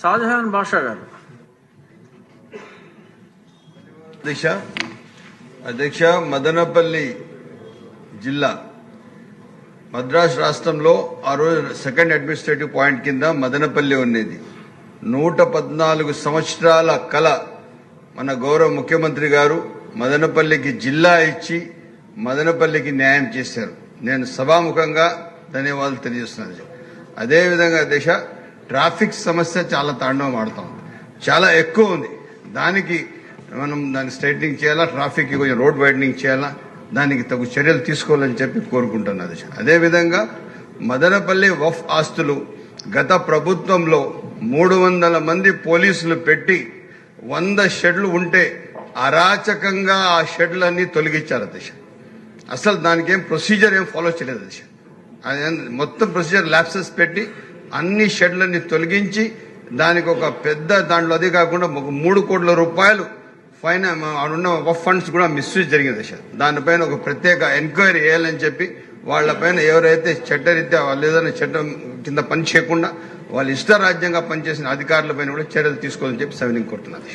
షాజహాన్ బాషా గారు. అధ్యక్ష, మదనపల్లి జిల్లా మద్రాసు రాష్ట్రంలో ఆ రోజు సెకండ్ అడ్మినిస్ట్రేటివ్ పాయింట్ కింద మదనపల్లి ఉండేది. 114 సంవత్సరాల కళ మన గౌరవ ముఖ్యమంత్రి గారు మదనపల్లికి జిల్లా ఇచ్చి మదనపల్లికి న్యాయం చేశారు. నేను సభాముఖంగా ధన్యవాదాలు తెలియజేస్తున్నాను. అదేవిధంగా దిశ ట్రాఫిక్ సమస్య చాలా తాండవం ఆడుతాం, చాలా ఎక్కువ ఉంది. దానికి దాన్ని స్ట్రైట్నింగ్ చేయాలా, ట్రాఫిక్ కొంచెం రోడ్ వైడనింగ్ చేయాలా, దానికి తగు చర్యలు తీసుకోవాలని చెప్పి కోరుకుంటున్నాను. అదేవిధంగా మదనపల్లి వఫ్ ఆస్తులు గత ప్రభుత్వంలో 300 మంది పోలీసులు పెట్టి 100 షెడ్లు ఉంటే అరాచకంగా ఆ షెడ్లన్నీ తొలగించారు అధ్యక్ష. అసలు దానికి ఏం ప్రొసీజర్ ఏం ఫాలో చేయలేదు అధ్యక్ష. మొత్తం ప్రొసీజర్ ల్యాప్సెస్ పెట్టి అన్ని షెడ్లన్నీ తొలగించి దానికి ఒక పెద్ద దాంట్లో, అది కాకుండా ఒక 3 కోట్ల రూపాయలు ఫైన్ ఉన్న వఫ్ ఫండ్స్ కూడా మిస్యూజ్ జరిగింది సార్. దానిపైన ఒక ప్రత్యేక ఎంక్వైరీ వేయాలని చెప్పి వాళ్లపైన ఎవరైతే చట్టరీత్యా వాళ్ళు ఏదైనా చట్టం కింద పని చేయకుండా వాళ్ళు ఇష్టరాజ్యంగా పనిచేసిన అధికారులపైన కూడా చర్యలు తీసుకోవాలని చెప్పి సవినీని కోరుతున్నారు.